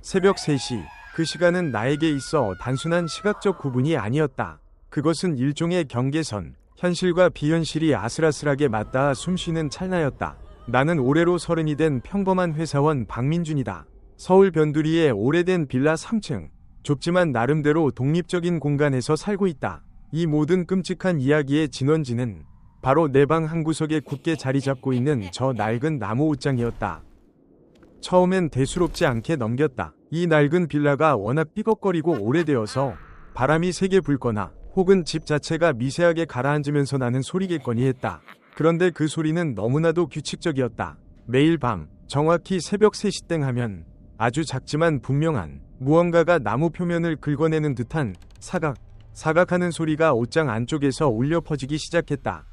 새벽 3시. 그 시간은 나에게 있어 단순한 시각적 구분이 아니었다. 그것은 일종의 경계선, 현실과 비현실이 아슬아슬하게 맞닿아 숨쉬는 찰나였다. 나는 올해로 30이 된 평범한 회사원 박민준이다. 서울 변두리의 오래된 빌라 3층. 좁지만 나름대로 독립적인 공간에서 살고 있다. 이 모든 끔찍한 이야기의 진원지는 바로 내 방 한구석에 굳게 자리 잡고 있는 저 낡은 나무 옷장이었다. 처음엔 대수롭지 않게 넘겼다. 이 낡은 빌라가 워낙 삐걱거리고 오래되어서 바람이 세게 불거나 혹은 집 자체가 미세하게 가라앉으면서 나는 소리겠거니 했다. 그런데 그 소리는 너무나도 규칙적이었다. 매일 밤 정확히 새벽 3시 땡 하면 아주 작지만 분명한 무언가가 나무 표면을 긁어내는 듯한 사각하는 소리가 옷장 안쪽에서 울려 퍼지기 시작했다.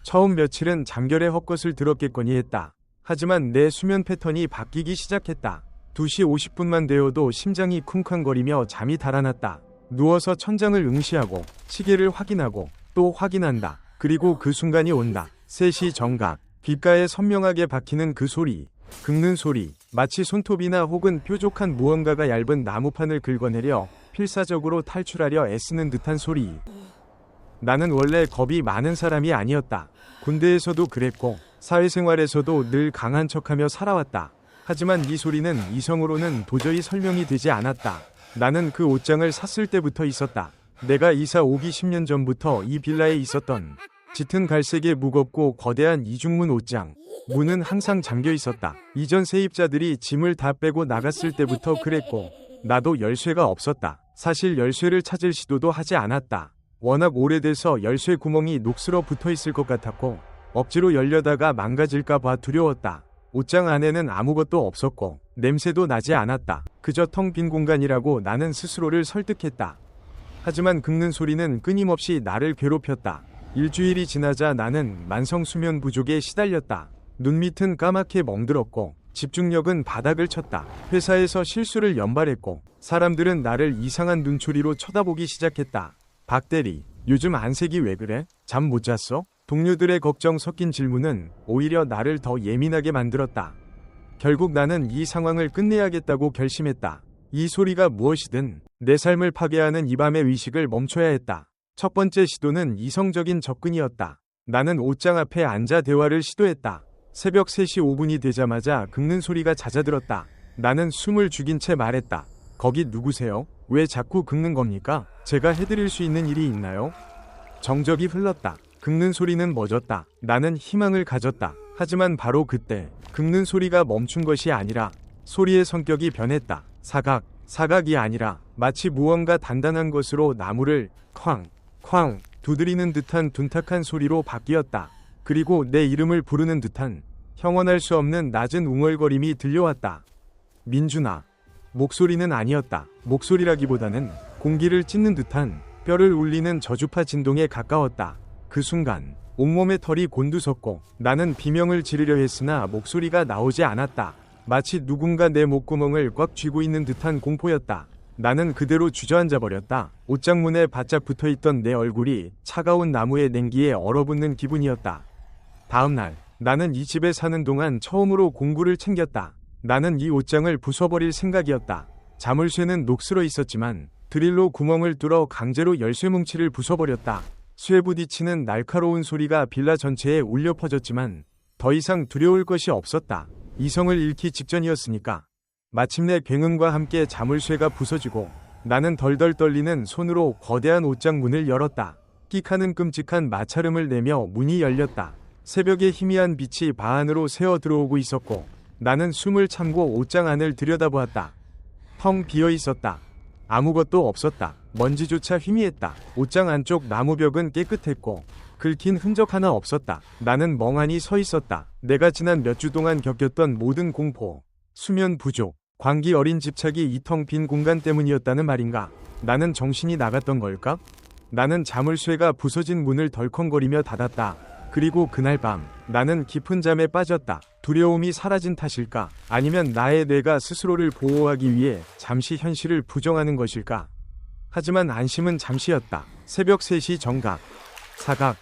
처음 며칠은 잠결에 헛것을 들었겠거니 했다. 하지만 내 수면 패턴이 바뀌기 시작했다. 2시 50분만 되어도 심장이 쿵쾅거리며 잠이 달아났다. 누워서 천장을 응시하고 시계를 확인하고 또 확인한다. 그리고 그 순간이 온다. 3시 정각. 귓가에 선명하게 박히는 그 소리. 긁는 소리. 마치 손톱이나 혹은 뾰족한 무언가가 얇은 나무판을 긁어내려 필사적으로 탈출하려 애쓰는 듯한 소리. 나는 원래 겁이 많은 사람이 아니었다. 군대에서도 그랬고 사회생활에서도 늘 강한 척하며 살아왔다. 하지만 이 소리는 이성으로는 도저히 설명이 되지 않았다. 나는 그 옷장을 샀을 때부터 있었다. 내가 이사 오기 10년 전부터 이 빌라에 있었던 짙은 갈색의 무겁고 거대한 이중문 옷장. 문은 항상 잠겨 있었다. 이전 세입자들이 짐을 다 빼고 나갔을 때부터 그랬고 나도 열쇠가 없었다. 사실 열쇠를 찾을 시도도 하지 않았다. 워낙 오래돼서 열쇠 구멍이 녹슬어 붙어 있을 것 같았고 억지로 열려다가 망가질까 봐 두려웠다. 옷장 안에는 아무것도 없었고 냄새도 나지 않았다. 그저 텅 빈 공간이라고 나는 스스로를 설득했다. 하지만 긁는 소리는 끊임없이 나를 괴롭혔다. 일주일이 지나자 나는 만성 수면 부족에 시달렸다. 눈밑은 까맣게 멍들었고 집중력은 바닥을 쳤다. 회사에서 실수를 연발했고 사람들은 나를 이상한 눈초리로 쳐다보기 시작했다. 박 대리, 요즘 안색이 왜 그래? 잠 못 잤어? 동료들의 걱정 섞인 질문은 오히려 나를 더 예민하게 만들었다. 결국 나는 이 상황을 끝내야겠다고 결심했다. 이 소리가 무엇이든 내 삶을 파괴하는 이 밤의 의식을 멈춰야 했다. 첫 번째 시도는 이성적인 접근이었다. 나는 옷장 앞에 앉아 대화를 시도했다. 새벽 3시 5분이 되자마자 긁는 소리가 잦아들었다. 나는 숨을 죽인 채 말했다. 거기 누구세요? 왜 자꾸 긁는 겁니까? 제가 해드릴 수 있는 일이 있나요? 정적이 흘렀다. 긁는 소리는 멎었다. 나는 희망을 가졌다. 하지만 바로 그때 긁는 소리가 멈춘 것이 아니라 소리의 성격이 변했다. 사각이 아니라 마치 무언가 단단한 것으로 나무를 쾅 두드리는 듯한 둔탁한 소리로 바뀌었다. 그리고 내 이름을 부르는 듯한 형언할 수 없는 낮은 웅얼거림이 들려왔다. 민준아. 목소리는 아니었다. 목소리라기보다는 공기를 찢는 듯한 뼈를 울리는 저주파 진동에 가까웠다. 그 순간 온몸의 털이 곤두섰고 나는 비명을 지르려 했으나 목소리가 나오지 않았다. 마치 누군가 내 목구멍을 꽉 쥐고 있는 듯한 공포였다. 나는 그대로 주저앉아 버렸다. 옷장문에 바짝 붙어있던 내 얼굴이 차가운 나무의 냉기에 얼어붙는 기분이었다. 다음날 나는 이 집에 사는 동안 처음으로 공구를 챙겼다. 나는 이 옷장을 부숴버릴 생각이었다. 자물쇠는 녹슬어 있었지만 드릴로 구멍을 뚫어 강제로 열쇠 뭉치를 부숴버렸다. 쇠 부딪히는 날카로운 소리가 빌라 전체에 울려 퍼졌지만 더 이상 두려울 것이 없었다. 이성을 잃기 직전이었으니까. 마침내 굉음과 함께 자물쇠가 부서지고 나는 덜덜 떨리는 손으로 거대한 옷장 문을 열었다. 끽하는 끔찍한 마찰음을 내며 문이 열렸다. 새벽의 희미한 빛이 방 안으로 새어 들어오고 있었고 나는 숨을 참고 옷장 안을 들여다보았다. 텅 비어 있었다. 아무것도 없었다. 먼지조차 희미했다. 옷장 안쪽 나무벽은 깨끗했고 긁힌 흔적 하나 없었다. 나는 멍하니 서 있었다. 내가 지난 몇 주 동안 겪었던 모든 공포, 수면 부족, 광기 어린 집착이 이 텅 빈 공간 때문이었다는 말인가? 나는 정신이 나갔던 걸까? 나는 자물쇠가 부서진 문을 덜컹거리며 닫았다. 그리고 그날 밤 나는 깊은 잠에 빠졌다. 두려움이 사라진 탓일까? 아니면 나의 뇌가 스스로를 보호하기 위해 잠시 현실을 부정하는 것일까? 하지만 안심은 잠시였다. 새벽 3시 정각. 사각.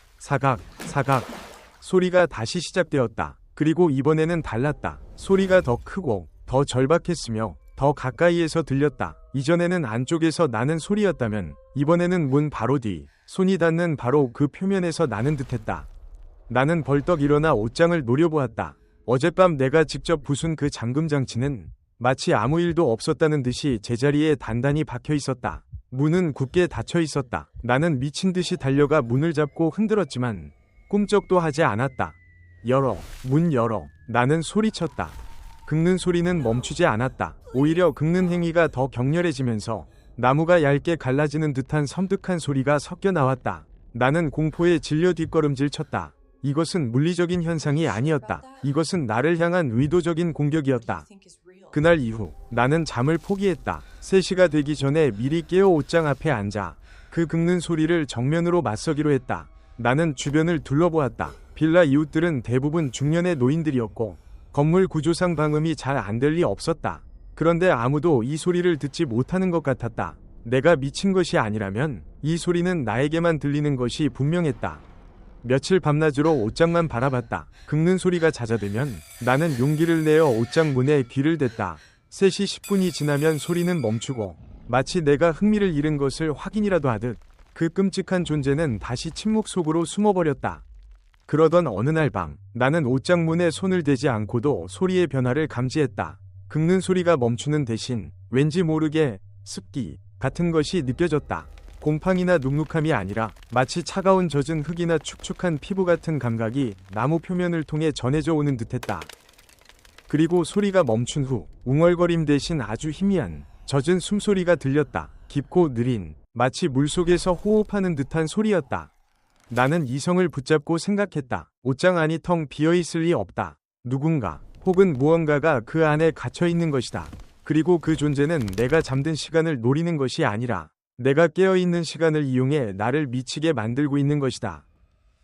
소리가 다시 시작되었다. 그리고 이번에는 달랐다. 소리가 더 크고 더 절박했으며 더 가까이에서 들렸다. 이전에는 안쪽에서 나는 소리였다면 이번에는 문 바로 뒤, 손이 닿는 바로 그 표면에서 나는 듯했다. 나는 벌떡 일어나 옷장을 노려보았다. 어젯밤 내가 직접 부순 그 잠금 장치는 마치 아무 일도 없었다는 듯이 제자리에 단단히 박혀 있었다. 문은 굳게 닫혀 있었다. 나는 미친 듯이 달려가 문을 잡고 흔들었지만 꿈쩍도 하지 않았다. 열어, 문 열어. 나는 소리쳤다. 긁는 소리는 멈추지 않았다. 오히려 긁는 행위가 더 격렬해지면서 나무가 얇게 갈라지는 듯한 섬뜩한 소리가 섞여 나왔다. 나는 공포에 질려 뒷걸음질 쳤다. 이것은 물리적인 현상이 아니었다. 이것은 나를 향한 의도적인 공격이었다. 그날 이후 나는 잠을 포기했다. 3시가 되기 전에 미리 깨어 옷장 앞에 앉아 그 긁는 소리를 정면으로 맞서기로 했다. 나는 주변을 둘러보았다. 빌라 이웃들은 대부분 중년의 노인들이었고 건물 구조상 방음이 잘 안 될 리 없었다. 그런데 아무도 이 소리를 듣지 못하는 것 같았다. 내가 미친 것이 아니라면 이 소리는 나에게만 들리는 것이 분명했다. 며칠 밤낮으로 옷장만 바라봤다. 긁는 소리가 잦아들면 나는 용기를 내어 옷장 문에 귀를 댔다. 3시 10분이 지나면 소리는 멈추고 마치 내가 흥미를 잃은 것을 확인이라도 하듯 그 끔찍한 존재는 다시 침묵 속으로 숨어버렸다. 그러던 어느 날 밤, 나는 옷장 문에 손을 대지 않고도 소리의 변화를 감지했다. 긁는 소리가 멈추는 대신 왠지 모르게 습기 같은 것이 느껴졌다. 곰팡이나 눅눅함이 아니라 마치 차가운 젖은 흙이나 축축한 피부 같은 감각이 나무 표면을 통해 전해져 오는 듯했다. 그리고 소리가 멈춘 후 웅얼거림 대신 아주 희미한 젖은 숨소리가 들렸다. 깊고 느린, 마치 물속에서 호흡하는 듯한 소리였다. 나는 이성을 붙잡고 생각했다. 옷장 안이 텅 비어있을 리 없다. 누군가 혹은 무언가가 그 안에 갇혀있는 것이다. 그리고 그 존재는 내가 잠든 시간을 노리는 것이 아니라 내가 깨어있는 시간을 이용해 나를 미치게 만들고 있는 것이다.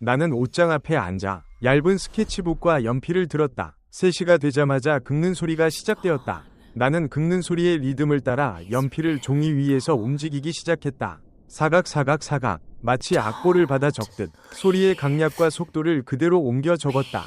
나는 옷장 앞에 앉아 얇은 스케치북과 연필을 들었다. 3시가 되자마자 긁는 소리가 시작되었다. 나는 긁는 소리의 리듬을 따라 연필을 종이 위에서 움직이기 시작했다. 사각사각사각, 마치 악보를 받아 적듯 소리의 강약과 속도를 그대로 옮겨 적었다.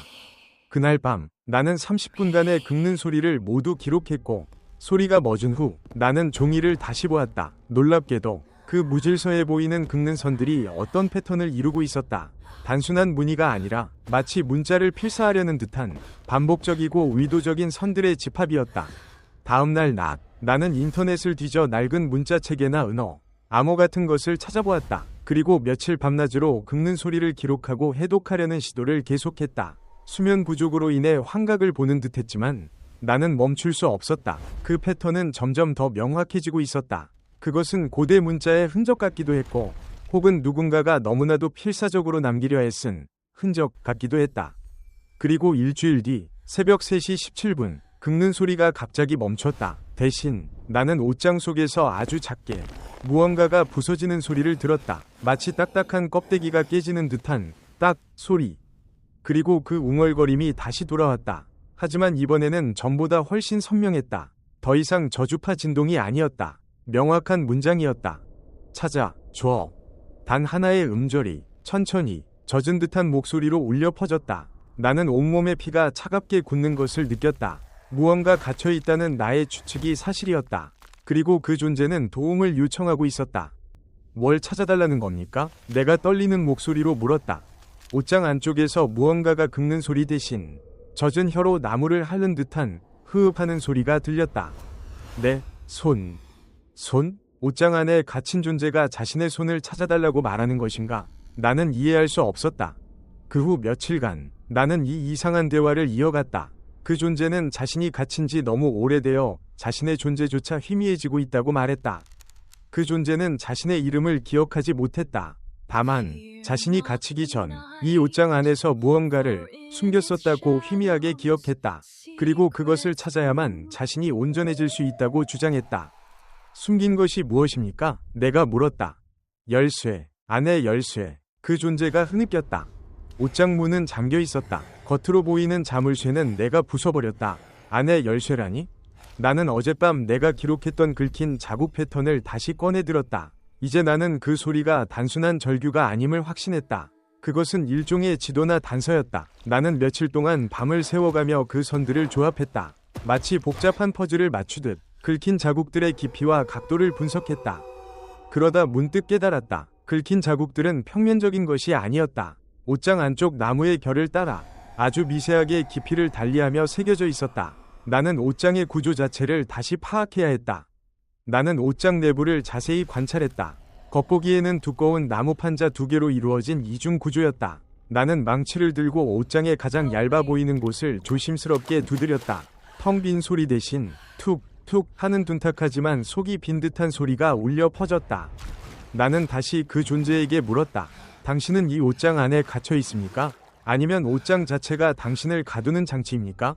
그날 밤 나는 30분간의 긁는 소리를 모두 기록했고 소리가 멎은 후 나는 종이를 다시 보았다. 놀랍게도 그 무질서해 보이는 긁는 선들이 어떤 패턴을 이루고 있었다. 단순한 무늬가 아니라 마치 문자를 필사하려는 듯한 반복적이고 의도적인 선들의 집합이었다. 다음날 낮, 나는 인터넷을 뒤져 낡은 문자체계나 은어, 암호 같은 것을 찾아보았다. 그리고 며칠 밤낮으로 긁는 소리를 기록하고 해독하려는 시도를 계속했다. 수면 부족으로 인해 환각을 보는 듯했지만 나는 멈출 수 없었다. 그 패턴은 점점 더 명확해지고 있었다. 그것은 고대 문자의 흔적 같기도 했고 혹은 누군가가 너무나도 필사적으로 남기려 애쓴 흔적 같기도 했다. 그리고 일주일 뒤 새벽 3시 17분 긁는 소리가 갑자기 멈췄다. 대신 나는 옷장 속에서 아주 작게 무언가가 부서지는 소리를 들었다. 마치 딱딱한 껍데기가 깨지는 듯한 딱 소리. 그리고 그 웅얼거림이 다시 돌아왔다. 하지만 이번에는 전보다 훨씬 선명했다. 더 이상 저주파 진동이 아니었다. 명확한 문장이었다. 찾아, 줘. 단 하나의 음절이 천천히 젖은 듯한 목소리로 울려 퍼졌다. 나는 온몸의 피가 차갑게 굳는 것을 느꼈다. 무언가 갇혀있다는 나의 추측이 사실이었다. 그리고 그 존재는 도움을 요청하고 있었다. 뭘 찾아달라는 겁니까? 내가 떨리는 목소리로 물었다. 옷장 안쪽에서 무언가가 긁는 소리 대신 젖은 혀로 나무를 핥는 듯한 흐흡하는 소리가 들렸다. 내 손. 손? 옷장 안에 갇힌 존재가 자신의 손을 찾아달라고 말하는 것인가? 나는 이해할 수 없었다. 그 후 며칠간 나는 이 이상한 대화를 이어갔다. 그 존재는 자신이 갇힌 지 너무 오래되어 자신의 존재조차 희미해지고 있다고 말했다. 그 존재는 자신의 이름을 기억하지 못했다. 다만 자신이 갇히기 전 이 옷장 안에서 무언가를 숨겼었다고 희미하게 기억했다. 그리고 그것을 찾아야만 자신이 온전해질 수 있다고 주장했다. 숨긴 것이 무엇입니까? 내가 물었다. 열쇠, 안에 열쇠. 그 존재가 흐느꼈다. 옷장 문은 잠겨 있었다. 겉으로 보이는 자물쇠는 내가 부숴버렸다. 안에 열쇠라니? 나는 어젯밤 내가 기록했던 긁힌 자국 패턴을 다시 꺼내들었다. 이제 나는 그 소리가 단순한 절규가 아님을 확신했다. 그것은 일종의 지도나 단서였다. 나는 며칠 동안 밤을 새워가며 그 선들을 조합했다. 마치 복잡한 퍼즐을 맞추듯 긁힌 자국들의 깊이와 각도를 분석했다. 그러다 문득 깨달았다. 긁힌 자국들은 평면적인 것이 아니었다. 옷장 안쪽 나무의 결을 따라 아주 미세하게 깊이를 달리하며 새겨져 있었다. 나는 옷장의 구조 자체를 다시 파악해야 했다. 나는 옷장 내부를 자세히 관찰했다. 겉보기에는 두꺼운 나무 판자 2개로 이루어진 이중 구조였다. 나는 망치를 들고 옷장의 가장 얇아 보이는 곳을 조심스럽게 두드렸다. 텅 빈 소리 대신 툭툭 하는 둔탁하지만 속이 빈 듯한 소리가 울려 퍼졌다. 나는 다시 그 존재에게 물었다. 당신은 이 옷장 안에 갇혀 있습니까? 아니면 옷장 자체가 당신을 가두는 장치입니까?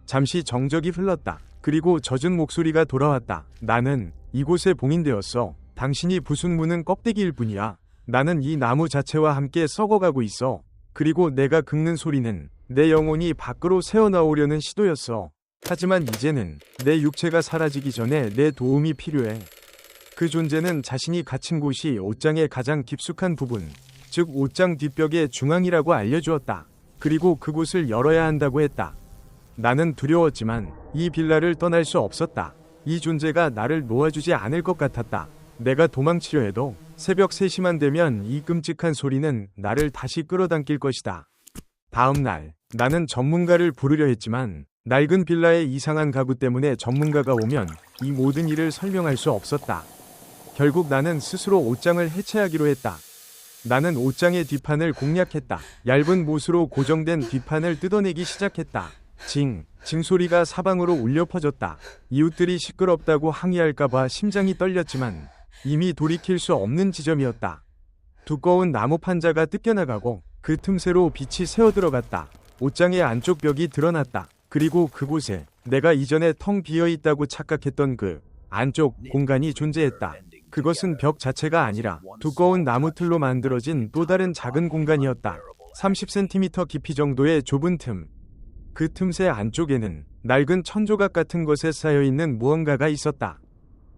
잠시 정적이 흘렀다. 그리고 젖은 목소리가 돌아왔다. 나는 이곳에 봉인되었어. 당신이 부순 문은 껍데기일 뿐이야. 나는 이 나무 자체와 함께 썩어가고 있어. 그리고 내가 긁는 소리는 내 영혼이 밖으로 새어나오려는 시도였어. 하지만 이제는 내 육체가 사라지기 전에 내 도움이 필요해. 그 존재는 자신이 갇힌 곳이 옷장의 가장 깊숙한 부분, 즉 옷장 뒷벽의 중앙이라고 알려주었다. 그리고 그곳을 열어야 한다고 했다. 나는 두려웠지만 이 빌라를 떠날 수 없었다. 이 존재가 나를 놓아주지 않을 것 같았다. 내가 도망치려 해도 새벽 3시만 되면 이 끔찍한 소리는 나를 다시 끌어당길 것이다. 다음 날, 나는 전문가를 부르려 했지만 낡은 빌라의 이상한 가구 때문에 전문가가 오면 이 모든 일을 설명할 수 없었다. 결국 나는 스스로 옷장을 해체하기로 했다. 나는 옷장의 뒷판을 공략했다. 얇은 못으로 고정된 뒷판을 뜯어내기 시작했다. 징 소리가 사방으로 울려 퍼졌다. 이웃들이 시끄럽다고 항의할까봐 심장이 떨렸지만 이미 돌이킬 수 없는 지점이었다. 두꺼운 나무 판자가 뜯겨나가고 그 틈새로 빛이 새어들어갔다. 옷장의 안쪽 벽이 드러났다. 그리고 그곳에 내가 이전에 텅 비어있다고 착각했던 그 안쪽 공간이 존재했다. 그것은 벽 자체가 아니라 두꺼운 나무 틀로 만들어진 또 다른 작은 공간이었다. 30cm 깊이 정도의 좁은 틈. 그 틈새 안쪽에는 낡은 천조각 같은 것에 쌓여있는 무언가가 있었다.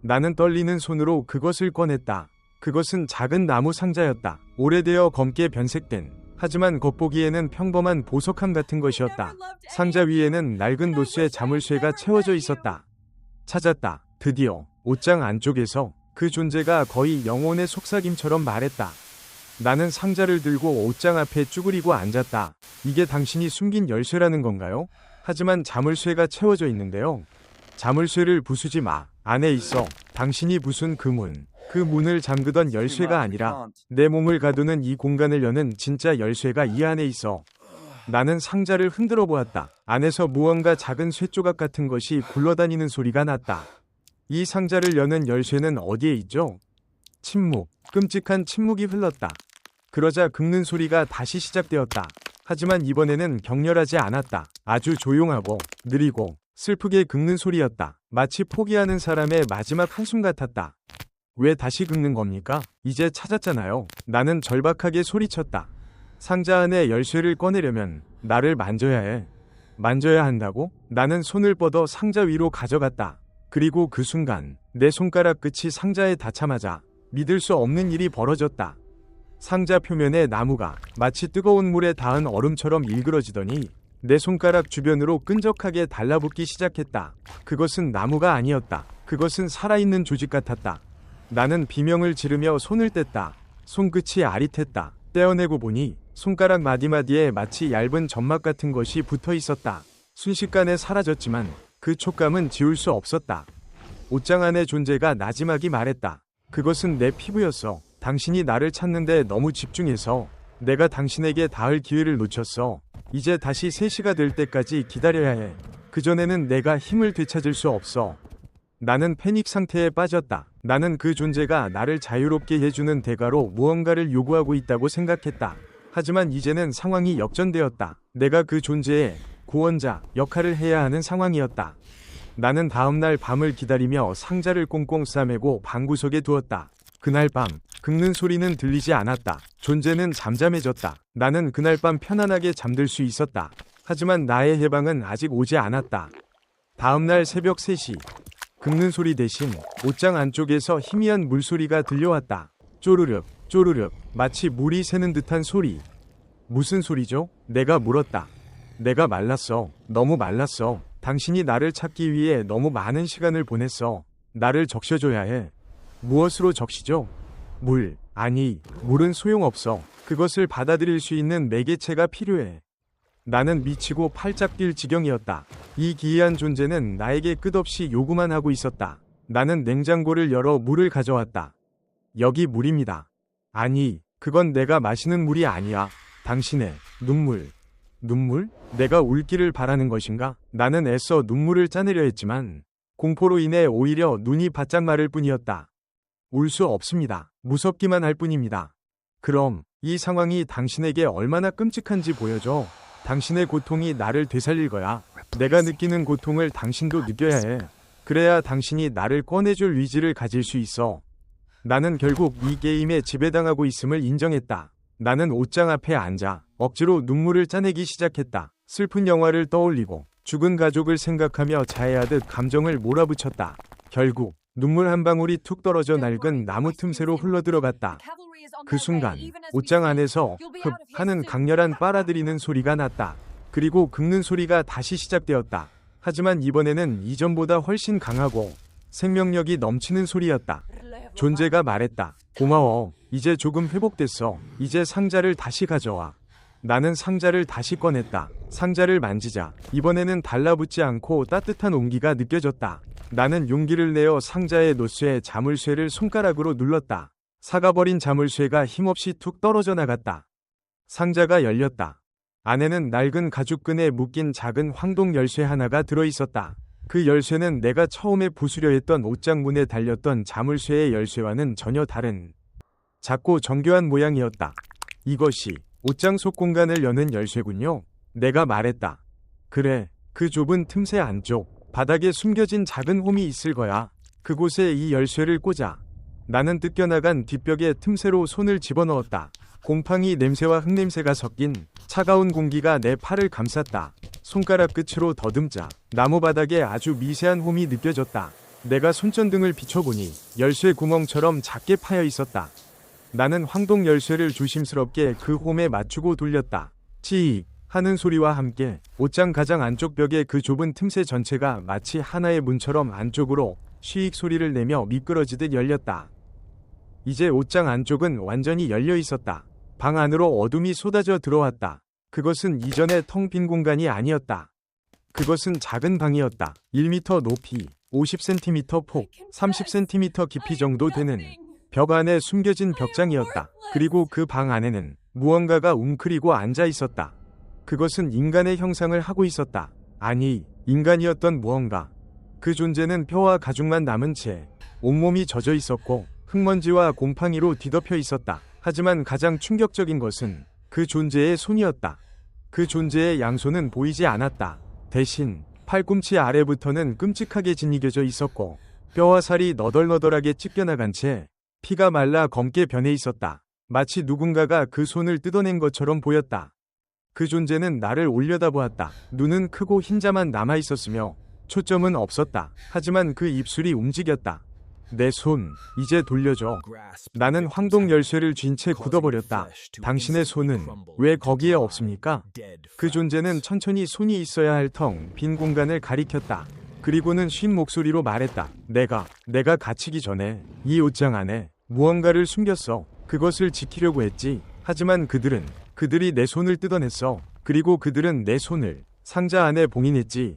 나는 떨리는 손으로 그것을 꺼냈다. 그것은 작은 나무 상자였다. 오래되어 검게 변색된, 하지만 겉보기에는 평범한 보석함 같은 것이었다. 상자 위에는 낡은 노쇠 자물쇠가 채워져 있었다. 찾았다. 드디어 옷장 안쪽에서 그 존재가 거의 영혼의 속삭임처럼 말했다. 나는 상자를 들고 옷장 앞에 쭈그리고 앉았다. 이게 당신이 숨긴 열쇠라는 건가요? 하지만 자물쇠가 채워져 있는데요. 자물쇠를 부수지 마. 안에 있어. 당신이 부순 그 문을 잠그던 열쇠가 아니라 내 몸을 가두는 이 공간을 여는 진짜 열쇠가 이 안에 있어. 나는 상자를 흔들어 보았다. 안에서 무언가 작은 쇠조각 같은 것이 굴러다니는 소리가 났다. 이 상자를 여는 열쇠는 어디에 있죠? 침묵, 끔찍한 침묵이 흘렀다. 그러자 긁는 소리가 다시 시작되었다. 하지만 이번에는 격렬하지 않았다. 아주 조용하고 느리고 슬프게 긁는 소리였다. 마치 포기하는 사람의 마지막 한숨 같았다. 왜 다시 긁는 겁니까? 이제 찾았잖아요. 나는 절박하게 소리쳤다. 상자 안에 열쇠를 꺼내려면 나를 만져야 해. 만져야 한다고? 나는 손을 뻗어 상자 위로 가져갔다. 그리고 그 순간 내 손가락 끝이 상자에 닿자마자 믿을 수 없는 일이 벌어졌다. 상자 표면의 나무가 마치 뜨거운 물에 닿은 얼음처럼 일그러지더니 내 손가락 주변으로 끈적하게 달라붙기 시작했다. 그것은 나무가 아니었다. 그것은 살아있는 조직 같았다. 나는 비명을 지르며 손을 뗐다. 손끝이 아릿했다. 떼어내고 보니 손가락 마디마디에 마치 얇은 점막 같은 것이 붙어 있었다. 순식간에 사라졌지만 그 촉감은 지울 수 없었다. 옷장 안의 존재가 나지막이 말했다. 그것은 내 피부였어. 당신이 나를 찾는데 너무 집중해서 내가 당신에게 닿을 기회를 놓쳤어. 이제 다시 3시가 될 때까지 기다려야 해. 그전에는 내가 힘을 되찾을 수 없어. 나는 패닉 상태에 빠졌다. 나는 그 존재가 나를 자유롭게 해주는 대가로 무언가를 요구하고 있다고 생각했다. 하지만 이제는 상황이 역전되었다. 내가 그 존재의 구원자 역할을 해야 하는 상황이었다. 나는 다음날 밤을 기다리며 상자를 꽁꽁 싸매고 방구석에 두었다. 그날 밤 긁는 소리는 들리지 않았다. 존재는 잠잠해졌다. 나는 그날 밤 편안하게 잠들 수 있었다. 하지만 나의 해방은 아직 오지 않았다. 다음날 새벽 3시 긁는 소리 대신 옷장 안쪽에서 희미한 물소리가 들려왔다. 쪼르륵 쪼르륵 마치 물이 새는 듯한 소리. 무슨 소리죠? 내가 물었다. 내가 말랐어. 너무 말랐어. 당신이 나를 찾기 위해 너무 많은 시간을 보냈어. 나를 적셔줘야 해. 무엇으로 적시죠? 물. 아니, 물은 소용없어. 그것을 받아들일 수 있는 매개체가 필요해. 나는 미치고 팔짝 뛸 지경이었다. 이 기이한 존재는 나에게 끝없이 요구만 하고 있었다. 나는 냉장고를 열어 물을 가져왔다. 여기 물입니다. 아니, 그건 내가 마시는 물이 아니야. 당신의 눈물. 눈물? 내가 울기를 바라는 것인가? 나는 애써 눈물을 짜내려 했지만 공포로 인해 오히려 눈이 바짝 마를 뿐이었다. 울 수 없습니다. 무섭기만 할 뿐입니다. 그럼 이 상황이 당신에게 얼마나 끔찍한지 보여줘. 당신의 고통이 나를 되살릴 거야. 내가 느끼는 고통을 당신도 느껴야 해. 그래야 당신이 나를 꺼내줄 의지를 가질 수 있어. 나는 결국 이 게임에 지배당하고 있음을 인정했다. 나는 옷장 앞에 앉아 억지로 눈물을 짜내기 시작했다. 슬픈 영화를 떠올리고 죽은 가족을 생각하며 자해하듯 감정을 몰아붙였다. 결국 눈물 한 방울이 툭 떨어져 낡은 나무 틈새로 흘러들어갔다. 그 순간 옷장 안에서 흡 하는 강렬한 빨아들이는 소리가 났다. 그리고 긁는 소리가 다시 시작되었다. 하지만 이번에는 이전보다 훨씬 강하고 생명력이 넘치는 소리였다. 존재가 말했다. 고마워. 이제 조금 회복됐어. 이제 상자를 다시 가져와. 나는 상자를 다시 꺼냈다. 상자를 만지자 이번에는 달라붙지 않고 따뜻한 온기가 느껴졌다. 나는 용기를 내어 상자의 노쇠 자물쇠를 손가락으로 눌렀다. 사가버린 자물쇠가 힘없이 툭 떨어져 나갔다. 상자가 열렸다. 안에는 낡은 가죽끈에 묶인 작은 황동 열쇠 하나가 들어있었다. 그 열쇠는 내가 처음에 부수려 했던 옷장 문에 달렸던 자물쇠의 열쇠와는 전혀 다른 작고 정교한 모양이었다. 이것이 옷장 속 공간을 여는 열쇠군요. 내가 말했다. 그래, 그 좁은 틈새 안쪽 바닥에 숨겨진 작은 홈이 있을 거야. 그곳에 이 열쇠를 꽂아. 나는 뜯겨나간 뒷벽의 틈새로 손을 집어넣었다. 곰팡이 냄새와 흙냄새가 섞인 차가운 공기가 내 팔을 감쌌다. 손가락 끝으로 더듬자 나무 바닥에 아주 미세한 홈이 느껴졌다. 내가 손전등을 비춰보니 열쇠 구멍처럼 작게 파여 있었다. 나는 황동 열쇠를 조심스럽게 그 홈에 맞추고 돌렸다. 치익 하는 소리와 함께 옷장 가장 안쪽 벽의 그 좁은 틈새 전체가 마치 하나의 문처럼 안쪽으로 쉬익 소리를 내며 미끄러지듯 열렸다. 이제 옷장 안쪽은 완전히 열려 있었다. 방 안으로 어둠이 쏟아져 들어왔다. 그것은 이전의 텅 빈 공간이 아니었다. 그것은 작은 방이었다. 1m 높이, 50cm 폭, 30cm 깊이 정도 되는 벽 안에 숨겨진 벽장이었다. 그리고 그 방 안에는 무언가가 웅크리고 앉아 있었다. 그것은 인간의 형상을 하고 있었다. 아니, 인간이었던 무언가. 그 존재는 뼈와 가죽만 남은 채 온몸이 젖어 있었고 흙먼지와 곰팡이로 뒤덮여 있었다. 하지만 가장 충격적인 것은 그 존재의 손이었다. 그 존재의 양손은 보이지 않았다. 대신 팔꿈치 아래부터는 끔찍하게 짓이겨져 있었고 뼈와 살이 너덜너덜하게 찢겨나간 채 피가 말라 검게 변해 있었다. 마치 누군가가 그 손을 뜯어낸 것처럼 보였다. 그 존재는 나를 올려다보았다. 눈은 크고 흰자만 남아 있었으며 초점은 없었다. 하지만 그 입술이 움직였다. 내 손, 이제 돌려줘. 나는 황동 열쇠를 쥔 채 굳어버렸다. 당신의 손은 왜 거기에 없습니까? 그 존재는 천천히 손이 있어야 할 텅 빈 공간을 가리켰다. 그리고는 쉰 목소리로 말했다. 내가 갇히기 전에 이 옷장 안에 무언가를 숨겼어. 그것을 지키려고 했지. 하지만 그들이 내 손을 뜯어냈어. 그리고 그들은 내 손을 상자 안에 봉인했지.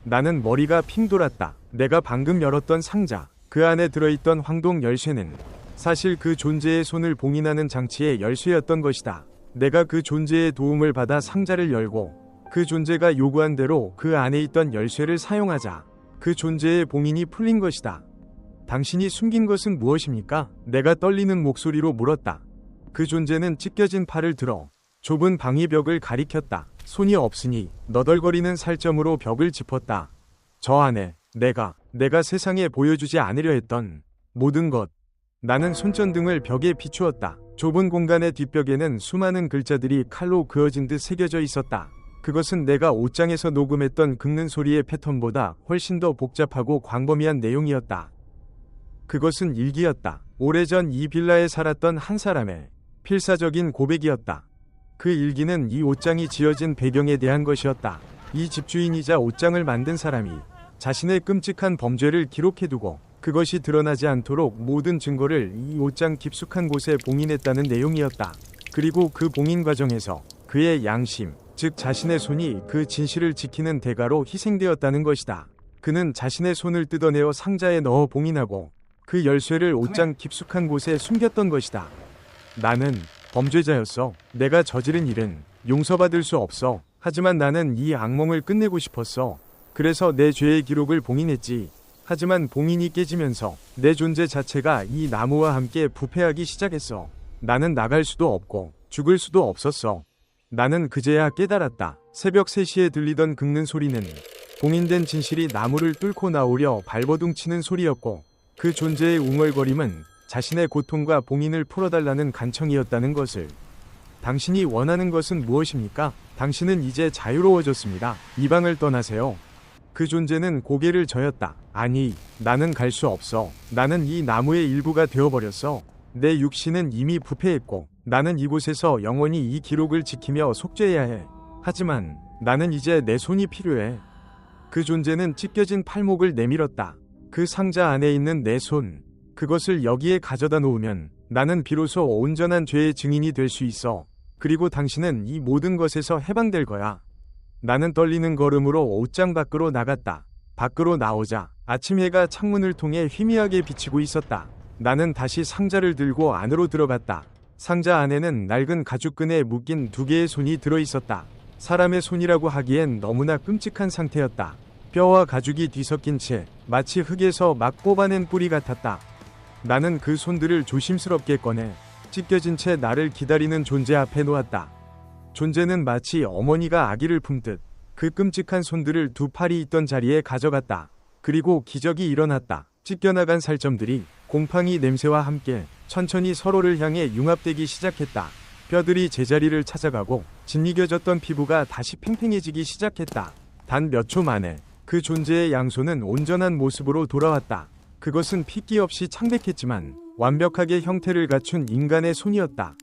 나는 머리가 핑 돌았다. 내가 방금 열었던 상자. 그 안에 들어있던 황동 열쇠는 사실 그 존재의 손을 봉인하는 장치의 열쇠였던 것이다. 내가 그 존재의 도움을 받아 상자를 열고 그 존재가 요구한 대로 그 안에 있던 열쇠를 사용하자 그 존재의 봉인이 풀린 것이다. 당신이 숨긴 것은 무엇입니까? 내가 떨리는 목소리로 물었다. 그 존재는 찢겨진 팔을 들어 좁은 방의 벽을 가리켰다. 손이 없으니 너덜거리는 살점으로 벽을 짚었다. 저 안에 내가 세상에 보여주지 않으려 했던 모든 것. 나는 손전등을 벽에 비추었다. 좁은 공간의 뒷벽에는 수많은 글자들이 칼로 그어진 듯 새겨져 있었다. 그것은 내가 옷장에서 녹음했던 긁는 소리의 패턴보다 훨씬 더 복잡하고 광범위한 내용이었다. 그것은 일기였다. 오래전 이 빌라에 살았던 한 사람의 필사적인 고백이었다. 그 일기는 이 옷장이 지어진 배경에 대한 것이었다. 이 집주인이자 옷장을 만든 사람이 자신의 끔찍한 범죄를 기록해두고 그것이 드러나지 않도록 모든 증거를 이 옷장 깊숙한 곳에 봉인했다는 내용이었다. 그리고 그 봉인 과정에서 그의 양심, 즉 자신의 손이 그 진실을 지키는 대가로 희생되었다는 것이다. 그는 자신의 손을 뜯어내어 상자에 넣어 봉인하고 그 열쇠를 옷장 깊숙한 곳에 숨겼던 것이다. 나는 범죄자였어. 내가 저지른 일은 용서받을 수 없어. 하지만 나는 이 악몽을 끝내고 싶었어. 그래서 내 죄의 기록을 봉인했지. 하지만 봉인이 깨지면서 내 존재 자체가 이 나무와 함께 부패하기 시작했어. 나는 나갈 수도 없고 죽을 수도 없었어. 나는 그제야 깨달았다. 새벽 3시에 들리던 긁는 소리는 봉인된 진실이 나무를 뚫고 나오려 발버둥 치는 소리였고 그 존재의 웅얼거림은 자신의 고통과 봉인을 풀어달라는 간청이었다는 것을. 당신이 원하는 것은 무엇입니까? 당신은 이제 자유로워졌습니다. 이 방을 떠나세요. 그 존재는 고개를 저었다. 아니, 나는 갈 수 없어. 나는 이 나무의 일부가 되어버렸어. 내 육신은 이미 부패했고 나는 이곳에서 영원히 이 기록을 지키며 속죄해야 해. 하지만 나는 이제 내 손이 필요해. 그 존재는 찢겨진 팔목을 내밀었다. 그 상자 안에 있는 내 손, 그것을 여기에 가져다 놓으면 나는 비로소 온전한 죄의 증인이 될 수 있어. 그리고 당신은 이 모든 것에서 해방될 거야. 나는 떨리는 걸음으로 옷장 밖으로 나갔다. 밖으로 나오자 아침 해가 창문을 통해 희미하게 비치고 있었다. 나는 다시 상자를 들고 안으로 들어갔다. 상자 안에는 낡은 가죽끈에 묶인 2개의 손이 들어있었다. 사람의 손이라고 하기엔 너무나 끔찍한 상태였다. 뼈와 가죽이 뒤섞인 채 마치 흙에서 막 뽑아낸 뿌리 같았다. 나는 그 손들을 조심스럽게 꺼내 찢겨진 채 나를 기다리는 존재 앞에 놓았다. 존재는 마치 어머니가 아기를 품듯 그 끔찍한 손들을 2 팔이 있던 자리에 가져갔다. 그리고 기적이 일어났다. 찢겨나간 살점들이 곰팡이 냄새와 함께 천천히 서로를 향해 융합되기 시작했다. 뼈들이 제자리를 찾아가고 짓이겨졌던 피부가 다시 팽팽해지기 시작했다. 단 몇 초 만에 그 존재의 양손은 온전한 모습으로 돌아왔다. 그것은 핏기 없이 창백했지만 완벽하게 형태를 갖춘 인간의 손이었다.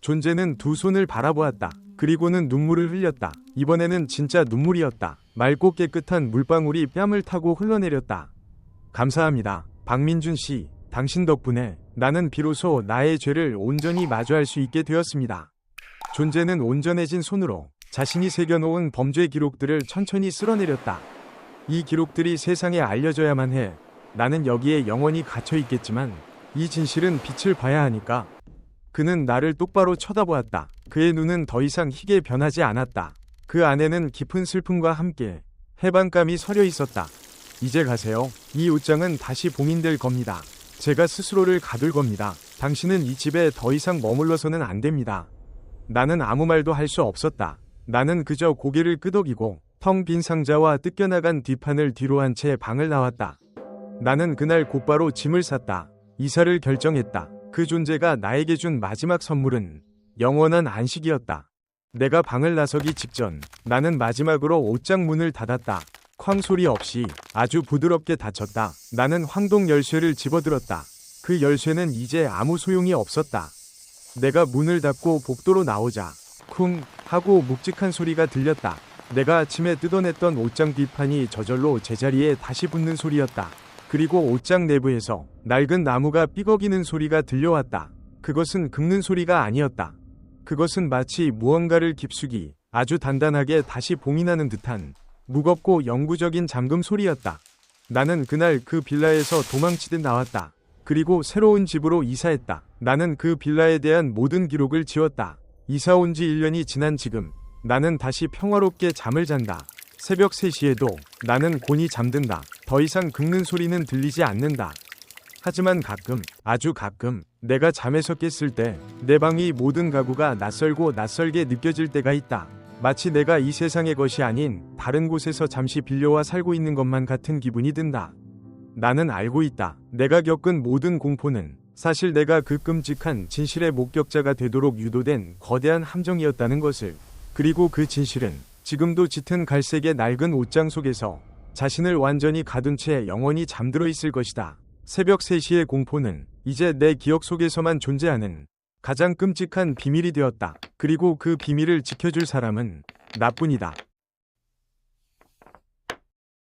존재는 2 손을 바라보았다. 그리고는 눈물을 흘렸다. 이번에는 진짜 눈물이었다. 맑고 깨끗한 물방울이 뺨을 타고 흘러내렸다. 감사합니다. 박민준 씨, 당신 덕분에 나는 비로소 나의 죄를 온전히 마주할 수 있게 되었습니다. 존재는 온전해진 손으로 자신이 새겨놓은 범죄 기록들을 천천히 쓸어내렸다. 이 기록들이 세상에 알려져야만 해. 나는 여기에 영원히 갇혀 있겠지만 이 진실은 빛을 봐야 하니까. 그는 나를 똑바로 쳐다보았다. 그의 눈은 더 이상 희게 변하지 않았다. 그 안에는 깊은 슬픔과 함께 해방감이 서려 있었다. 이제 가세요. 이 옷장은 다시 봉인될 겁니다. 제가 스스로를 가둘 겁니다. 당신은 이 집에 더 이상 머물러서는 안 됩니다. 나는 아무 말도 할 수 없었다. 나는 그저 고개를 끄덕이고 텅 빈 상자와 뜯겨나간 뒷판을 뒤로 한 채 방을 나왔다. 나는 그날 곧바로 짐을 쌌다. 이사를 결정했다. 그 존재가 나에게 준 마지막 선물은 영원한 안식이었다. 내가 방을 나서기 직전 나는 마지막으로 옷장 문을 닫았다. 쾅 소리 없이 아주 부드럽게 닫혔다. 나는 황동 열쇠를 집어들었다. 그 열쇠는 이제 아무 소용이 없었다. 내가 문을 닫고 복도로 나오자 쿵 하고 묵직한 소리가 들렸다. 내가 아침에 뜯어냈던 옷장 뒷판이 저절로 제자리에 다시 붙는 소리였다. 그리고 옷장 내부에서 낡은 나무가 삐걱이는 소리가 들려왔다. 그것은 긁는 소리가 아니었다. 그것은 마치 무언가를 깊숙이 아주 단단하게 다시 봉인하는 듯한 무겁고 영구적인 잠금 소리였다. 나는 그날 그 빌라에서 도망치듯 나왔다. 그리고 새로운 집으로 이사했다. 나는 그 빌라에 대한 모든 기록을 지웠다. 이사 온 지 1년이 지난 지금 나는 다시 평화롭게 잠을 잔다. 새벽 3시에도 나는 곤히 잠든다. 더 이상 긁는 소리는 들리지 않는다. 하지만 가끔, 아주 가끔 내가 잠에서 깼을 때 내 방의 모든 가구가 낯설고 낯설게 느껴질 때가 있다. 마치 내가 이 세상의 것이 아닌 다른 곳에서 잠시 빌려와 살고 있는 것만 같은 기분이 든다. 나는 알고 있다. 내가 겪은 모든 공포는 사실 내가 그 끔찍한 진실의 목격자가 되도록 유도된 거대한 함정이었다는 것을. 그리고 그 진실은 지금도 짙은 갈색의 낡은 옷장 속에서 자신을 완전히 가둔 채 영원히 잠들어 있을 것이다. 새벽 3시의 공포는 이제 내 기억 속에서만 존재하는 가장 끔찍한 비밀이 되었다. 그리고 그 비밀을 지켜줄 사람은 나뿐이다.